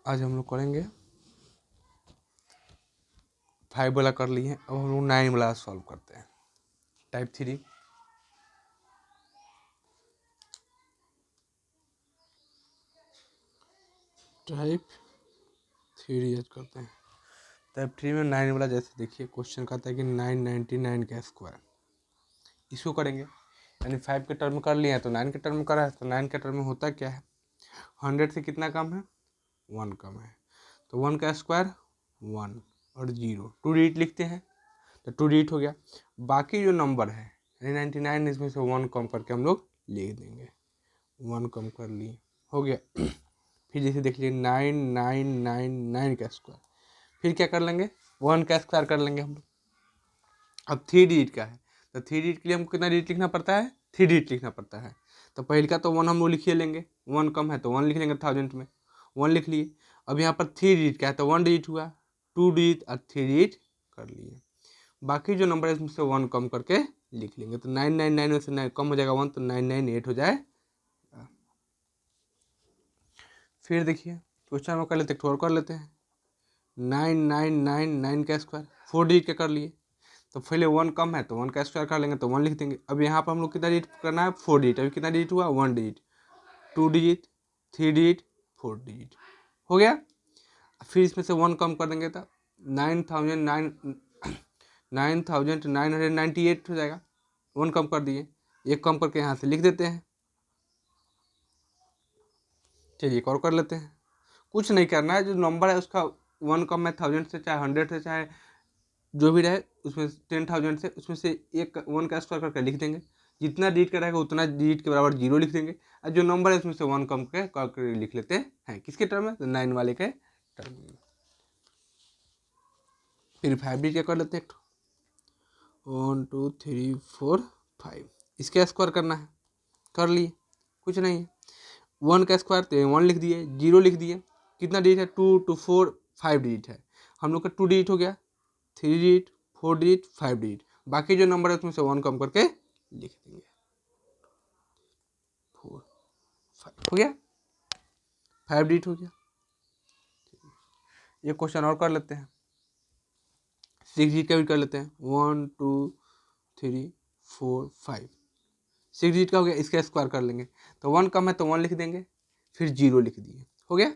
आज हम लोग करेंगे 5 वाला कर लिए, अब हम लोग 9 वाला सॉल्व करते हैं। टाइप 3 आज करते हैं। टाइप 3 में 9 वाला जैसे देखिए क्वेश्चन कहता है कि 999 का स्क्वायर, इसको करेंगे यानी 5 के टर्म कर लिए हैं तो 9 के टर्म में करा है, तो 9 के टर्म में होता क्या है, 100 से कितना कम है, 1 कम है, तो 1 का स्क्वायर 1 और 0 टू डिजिट लिखते हैं, तो टू डिजिट हो गया। बाकी जो नंबर है यानी 99 इसमें से 1 कम करके हम लोग लिख देंगे, 1 कम कर लिए, हो गया। फिर जैसे देख लीजिए 9999 का स्क्वायर, फिर क्या कर लेंगे, 1 का स्क्वायर कर लेंगे हम लोग। अब 3 डिजिट का है तो 3 डिजिट के लिए हमको कितना डिजिट लिखना पड़ता है, 3 डिजिट लिखना पड़ता है। तो पहले का तो 1 हम लोग लिखिए लेंगे, 1 कम है तो 1 लिख लेंगे, 1000 में 1 लिख लिए। अब यहाँ पर 3 डिजिट का है तो 1 डिजिट हुआ, 2 डिजिट और 3 डिजिट कर लिए। बाकी जो नंबर है इसमें से 1 कम करके लिख लेंगे, तो 999 में से 9 कम हो जाएगा 1 तो 998 हो जाए। फिर देखिए क्वेश्चन में कर लेते हैं, और कर लेते हैं 9999 का स्क्वायर 4 डिजिट का कर लिए, तो पहले 1 कम है तो 1 का स्क्वायर कर लेंगे तो 1 लिख देंगे। अब यहाँ पर हम लोग कितना डिजिट करना है, 4 डिजिट, अभी कितना डिजिट हुआ 1 डिजिट, 2 डिजिट, 3 डिजिट, 4 डिजिट हो गया। फिर इसमें से 1 कम कर देंगे तो 9998 हो जाएगा, 1 कम कर दिए, एक कम करके यहाँ से लिख देते हैं। चलिए एक और कर लेते हैं, कुछ नहीं करना है, जो नंबर है उसका 1 कम है 1000 से, चाहे 100 से, चाहे जो भी रहे उसमें 10,000 से, उसमें से एक 1 का स्क्वायर करके लिख देंगे, जितना डिजिट का रहेगा उतना डिजिट के बराबर 0 लिख देंगे, और जो नंबर है उसमें से 1 कम करके लिख लेते हैं, किसके टर्म में, तो 9 वाले के टर्म में। फिर 5 डिजिट का कर लेते हैं, 1 2 3 4 5, इसका स्क्वायर करना है, कर लिए, कुछ नहीं है, 1 का स्क्वायर तो 1 लिख दिए, 0 लिख दिए, कितना डिजिट है 2 2 4 5 डिजिट है, हम लोग का 2 डिजिट हो गया, 3 डिजिट, 4 डिजिट, 5 डिजिट, बाकी जो नंबर है उसमें से 1 कम करके लिख देंगे, 4 5 हो गया, 5 डिजिट हो गया। ये क्वेश्चन और कर लेते हैं, 6 डिजिट का भी कर लेते हैं, 1 2 3 4 5, 6 डिजिट का हो गया, इसका स्क्वायर कर लेंगे, तो 1 कम है तो 1 लिख देंगे, फिर 0 लिख दिए, हो गया।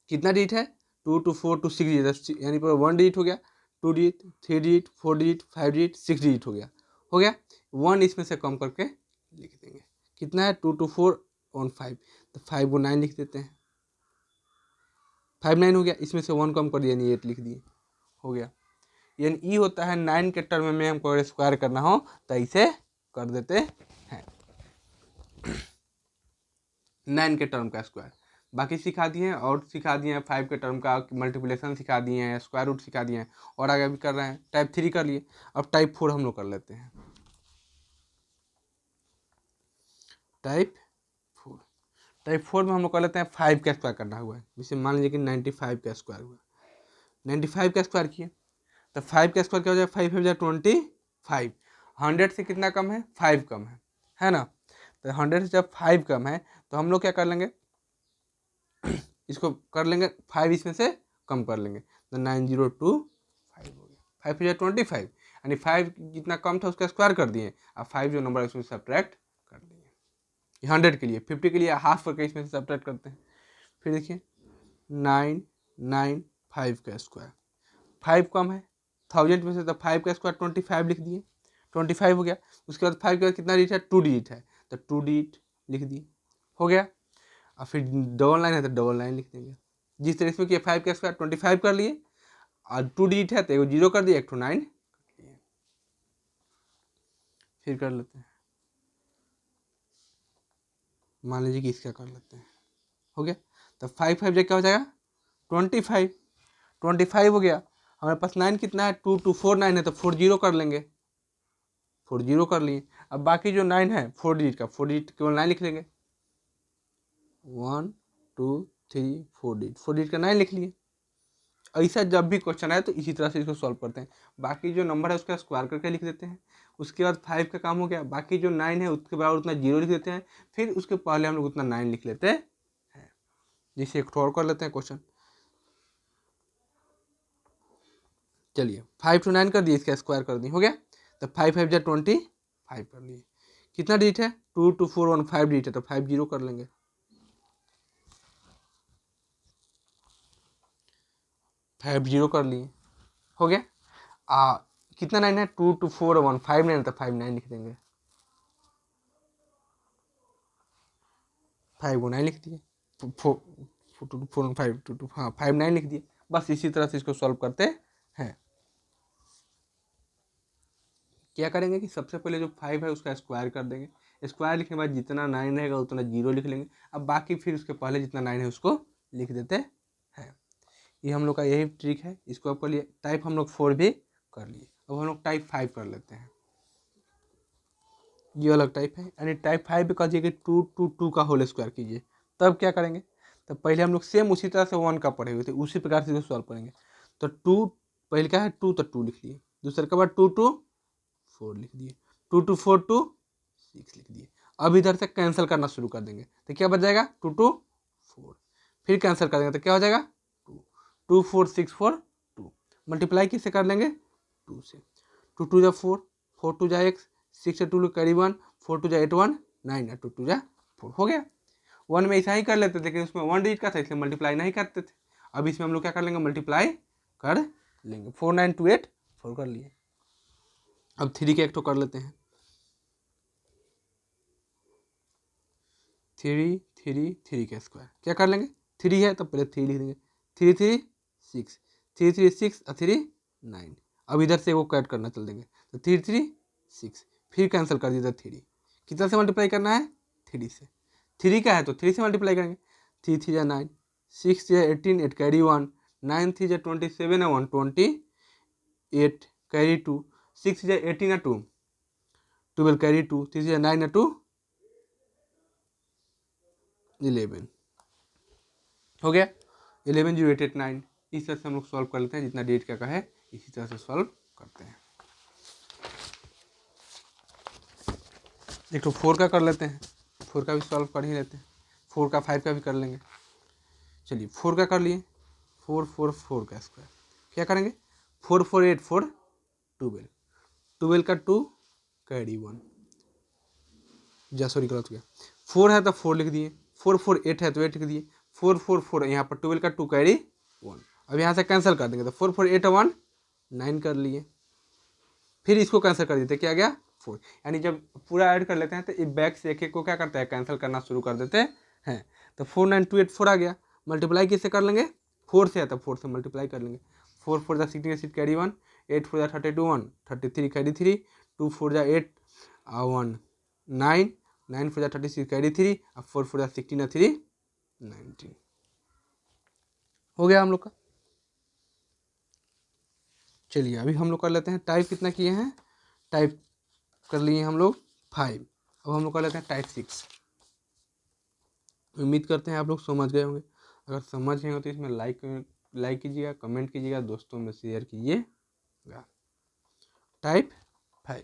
कितना डिजिट है 2 2 4 2 6 डिजिट, यानी पर 1 डिजिट हो गया, 2 digit, 3 digit, 4 digit, 5 digit, 6 digit हो गया, हो गया। 1 इसमें से कम करके लिख देंगे, कितना है 2 2 4 और 5, तो 5 को 9 लिख देते हैं, 5 9 हो गया, इसमें से 1 कम कर दिया, यानी 8 लिख दिए, हो गया। यानी ई होता है 9 के टर्म में हमको अगर स्क्वायर करना हो तो इसे कर देते हैं, 9 के टर्म का स्क्वायर। बाकी सिखा दिए हैं, और सिखा दिए हैं 5 के टर्म का मल्टीप्लिकेशन सिखा दिए हैं, स्क्वायर रूट सिखा दिए हैं, और आगे भी कर रहे हैं। टाइप 3 कर लिए, अब टाइप 4 हम लोग कर लेते हैं। टाइप 4 में हम लोग कर लेते हैं 5 का स्क्वायर करना हुआ है, जैसे मान लीजिए कि 95 का स्क्वायर हुआ, 95 का स्क्वायर किए तो 5 का स्क्वायर क्या हो जाएगा, 5 हो जाए 25, 100 से कितना कम है, 5 कम है ना, तो 100 से जब 5 कम है तो हम लोग क्या कर लेंगे, इसको कर लेंगे 5 इसमें से कम कर लेंगे, तो 9025 हो गया, 5 हो जाए 25, यानी 5 जितना कम था उसका स्क्वायर कर दिए, और 5 जो नंबर है उसमें सब्ट्रैक्ट कर दिए, 100 के लिए, 50 के लिए हाफ करके इसमें से सब्ट्रैक्ट करते हैं। फिर देखिए 995 का स्क्वायर, 5 कम है 1000 में से, तो 5 का स्क्वायर 25 लिख दिए, 25 हो गया। उसके बाद 5 के बाद कितना डिजिट है, 2 डिजिट है, तो 2 डिजिट लिख दिए, हो गया। और फिर डबल लाइन है तो डबल लाइन लिख देंगे, जिस तरह से किया 5 का स्क्वायर 25 कर लिए, और 2 डिजिट है तो एक 0 कर दिया, एक 9 कर लिए। फिर कर लेते हैं, मान लीजिए कि इसका कर लेते हैं, हो गया। तो 5 5 क्या हो जाएगा 25 हो गया। हमारे पास 9 कितना है 2 2 4 9 है, तो 4 0 कर लेंगे, 4 0 कर लिए। अब बाकी जो 9 है 4 डिजिट का, 4 डिजिट केवल 9 लिख लेंगे, 1 2 3 4 डिजिट, 4 डिजिट का 9 लिख लिए। ऐसा जब भी क्वेश्चन आए तो इसी तरह से इसको सॉल्व करते हैं, बाकी जो नंबर है उसका स्क्वायर करके लिख देते हैं। उसके बाद 5 का काम हो गया, बाकी जो 9 है उसके बराबर उतना 0 लिख देते हैं, फिर उसके पहले हम लोग उतना 9 लिख लेते हैं। जिसे एक और कर लेते हैं क्वेश्चन। चलिए 5 to 9 कर दिए, इसका स्क्वायर कर दिए, हो गया। तो 5 5 जा 25 कर लिए। कितना डिजिट है? 2 2 4 1 5 डिजिट है, तो 5 0 कर लेंगे। 5 0 कर लिए, हो गया। कितना 9 है? 2 2 4 1 5 9, तो 5 9 लिख देंगे। 5 को 9 लिख दिए, 4 2 4 5 2 2, हाँ 5 9 लिख दिए। बस इसी तरह से इसको सॉल्व करते हैं। क्या करेंगे कि सबसे पहले जो 5 है उसका स्क्वायर कर देंगे। स्क्वायर लिखने के बाद जितना 9 रहेगा उतना 0 लिख लेंगे। अब बाकी फिर उसके पहले जितना 9 है उसको लिख देते हैं। ये हम लोग का यही ट्रिक है। इसको आप कर लिए। टाइप हम लोग 4 भी कर लिए। अब हम लोग टाइप 5 कर लेते हैं। ये अलग टाइप है, यानी टाइप 5 भी कहिए कि 2 2 2 का होल स्क्वायर कीजिए। तब क्या करेंगे? तो पहले हम लोग सेम उसी तरह से 1 का पढ़े हुए थे, उसी प्रकार से इसको सॉल्व करेंगे। तो 2 पहले क्या है? 2, तो 2 लिख लिए। दूसरे के बाद 2 2 4 लिख दिए। 2 2 4 2 6 लिख दिए। अब इधर से कैंसिल करना शुरू कर देंगे, तो क्या बच जाएगा? 2 2 4। फिर कैंसिल कर देंगे तो क्या हो जाएगा? 2 2 4 6 4 2। मल्टीप्लाई किससे कर लेंगे? 2 से। 2 2 जा 4, 4 2 जा x, 6 से 2 कैरी 1, 4 2 जा 8 1 9 है, 2 2 जा 4, हो गया। 1 में ऐसा ही कर लेते थे, लेकिन उसमें 1 डिजिट का था इसलिए मल्टीप्लाई नहीं करते थे। अब इसमें हम लोग क्या कर लेंगे? मल्टीप्लाई कर लेंगे। 4 9 2 8 4 कर लिए। अब 3 के एक तो कर लेते हैं। 3 3 3 का स्क्वायर क्या कर लेंगे? 3 है तो पहले 3 लिख देंगे। 3 3 6, 3 3 6 और 3 9। अब इधर से वो कैट करना चल देंगे, तो 3 3 6, फिर कैंसिल कर दिया। 3 कितना से मल्टीप्लाई करना है? 3 से। 3 का है तो 3 से मल्टीप्लाई करेंगे। 3 3 जा 9, 6 जा 18 8 कैरी 1, 9 3 जा 27 है 128 कैरी 2, 6 जा 18 है 2 12 कैरी 2, 3 जा 9 है 2 11, हो गया। 11 0 8 8 9। इस तरह से हम लोग सॉल्व कर लेते हैं। जितना डेट का है इसी तरह से सॉल्व करते हैं। एक तो 4 का कर लेते हैं। 4 का भी सॉल्व कर ही लेते हैं। 4 का 5 का भी कर लेंगे। चलिए 4 का कर लिए। 4 4 4 का स्क्वायर क्या करेंगे? 4 4 8 4 12, 12 का 2 कैरी 1, जा सॉरी गलत हो गया। 4 है तो 4 लिख दिए। 4 4 8 है तो 8 लिख दिए। 4 4 4 यहाँ पर 12 का 2 कैरी 1। अब यहाँ से कैंसिल कर देंगे, तो 4 4 8 1 9 कर लिए। फिर इसको कैंसिल कर देते, क्या गया? 4। यानी जब पूरा ऐड कर लेते हैं तो बैक से एक एक को क्या करता है? कैंसिल करना शुरू कर देते हैं। तो 4 9 2 8 4 आ गया। मल्टीप्लाई किससे कर लेंगे? 4 से है तो 4 से मल्टीप्लाई कर लेंगे। 4 4 जा 16 6 कैरी 1, 8 4 जा 32 1 33 कैरी 3, 2 4 जा 8 1 9, 9 4 जा 36 कैरी 3 और 4 4 जा 16 3 19, हो गया हम लोग का। चलिए अभी हम लोग कर लेते हैं टाइप कितना किए हैं? टाइप कर लिए हम लोग 5। अब हम लोग कर लेते हैं टाइप 6। उम्मीद करते हैं आप लोग समझ गए होंगे। अगर समझ गए हो तो इसमें लाइक कीजिएगा, कमेंट कीजिएगा, दोस्तों में शेयर कीजिएगा। टाइप 5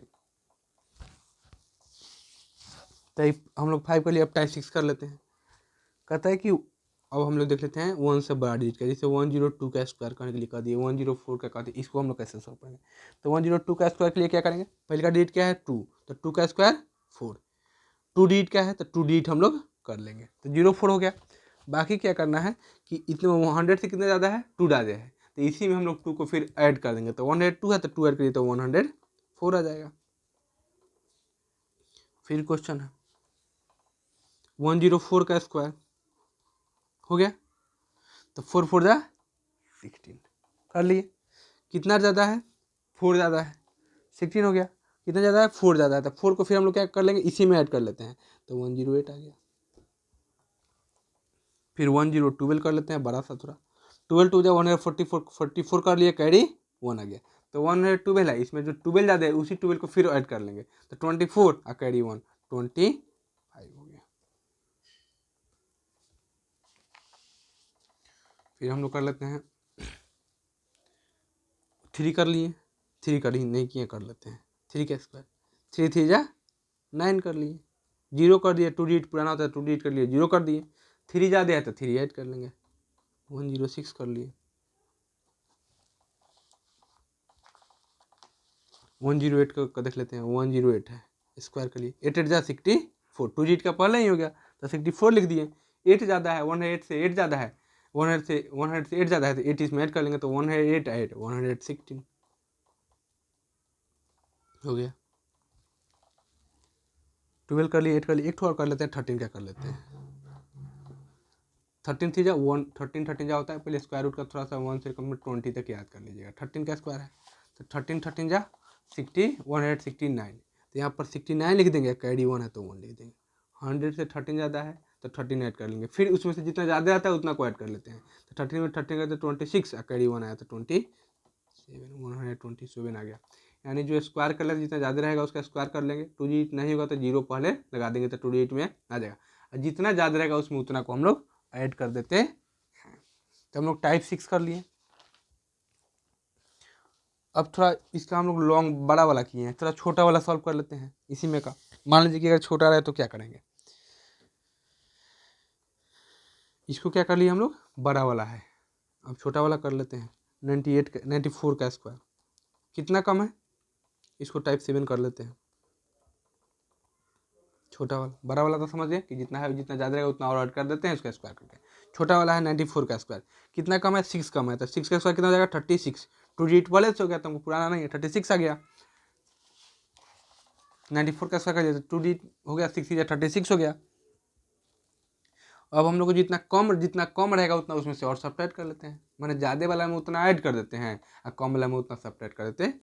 टाइप हम लोग 5 के लिए अब टाइप 6 कर लेते हैं। कहता है कि अब हम लोग देख लेते हैं 1 से बड़ा डिजिट का, जैसे 102 का स्क्वायर करने के लिए कह दिए, 104 का कह दिए। इसको हम लोग कैसे सॉल्व करेंगे? तो 102 का स्क्वायर के लिए क्या करेंगे? पहले का डिजिट क्या है? 2, तो 2 का स्क्वायर 4। 2 डिजिट क्या है? तो 2 डिजिट हम लोग कर लेंगे, तो 04 हो गया। बाकी क्या करना है कि इतने 100 से कितना ज़्यादा है? 2 ज़्यादा है, तो इसी में हम लोग 2 को फिर ऐड कर देंगे। तो 102 है तो 2 ऐड करिए तो 104 आ जाएगा। फिर क्वेश्चन है 104 का स्क्वायर हो गया, तो 4 4 जा 16 कर लिए। कितना ज़्यादा है? 4 ज़्यादा है, 16 हो गया। कितना ज़्यादा है? 4 ज़्यादा है, तो 4 को फिर हम लोग क्या कर लेंगे? इसी में ऐड कर लेते हैं, तो 108 आ गया। फिर 1012 कर लेते हैं, बड़ा सा थोड़ा। 12 2 जा 144, 44 कर लिए, कैरी 1 आ गया। तो 112 है, इसमें जो 12 ज़्यादा है उसी 12 को फिर ऐड कर लेंगे, तो 24 और कैरी 1 25 हो गया। फिर हम लोग कर लेते हैं 3 कर लिए। 3 कर ही नहीं किए, कर लेते हैं 3 का स्क्वायर। 3 3 जा 9 कर लिए। 0 कर दिए, 2 डिजिट पुराना होता है, 2 डिजिट कर लिए, 0 कर दिए। 3 ज़्यादा है तो 3 ऐड कर लेंगे, 106 कर लिए, 108 का देख लेते हैं, 108 है स्क्वायर के लिए, 8 8 जा 64, 2 जीट का पहले ही हो गया तो 64 लिख दिए। 8 ज़्यादा है, 108 से 8 ज़्यादा है, 100 से 8 ज़्यादा है तो 8 इसमें ऐड कर लेंगे तो 108 ऐड 116 हो गया। 12 कर लिए, 8 कर लिए, एक और कर लेते हैं, 13 क्या कर लेते हैं, 13 थी जा 1, 13 13 जा होता है, पहले स्क्वायर रूट का थोड़ा सा 1 से कम 20 तक याद कर लीजिएगा। 13 का स्क्वायर है तो 13 13 जा 60, 169, तो यहाँ पर 69 लिख देंगे, कैरी 1 है तो 1 लिख देंगे। 100 से 13 ज़्यादा है तो 13 ऐड कर लेंगे, फिर उसमें से जितना ज़्यादा आता है उतना को ऐड कर लेते हैं। तो 13 में 13 करते 26, कैरी 1 आया तो 27, 127 आ गया। यानी जो स्क्वायर कर लेते जितना ज़्यादा रहेगा उसका स्क्वायर कर लेंगे, 2 डिजिट नहीं होगा तो 0 पहले लगा देंगे तो 2 डिजिट में आ जाएगा, और जितना ज़्यादा रहेगा उसमें उतना को हम लोग ऐड कर देते हैं। तो हम लोग टाइप 6 कर लिए। अब थोड़ा इसका हम लोग लॉन्ग बड़ा वाला किए हैं, थोड़ा छोटा वाला सॉल्व कर लेते हैं इसी में का। मान लीजिए कि अगर छोटा रहे तो क्या करेंगे, इसको क्या कर लिए हम लोग, बड़ा वाला है, अब छोटा वाला कर लेते हैं। 94 का स्क्वायर कितना कम है, इसको टाइप 7 कर लेते हैं। छोटा वाला, बड़ा वाला तो समझ गए कि जितना है जितना ज़्यादा रहेगा उतना और ऐड कर देते हैं उसका स्क्वायर करके। छोटा वाला है 94 का स्क्वायर, कितना कम है, 6 कम है, तो 6 का स्क्वायर कितना हो जाएगा, 36। 2 डिजिट वाले से हो गया, तुमको पुराना नहीं है, 36 आ गया। 94 का स्क्वायर कर दिया तो 2 डिजिट हो गया, 6 या 36 हो गया। अब हम लोग को जितना कम रहेगा उतना उसमें से और सब्ट्रैक्ट कर लेते हैं, मैंने ज़्यादा वाला में उतना ऐड कर देते हैं और कम वाला में उतना सब्ट्रैक्ट कर देते हैं।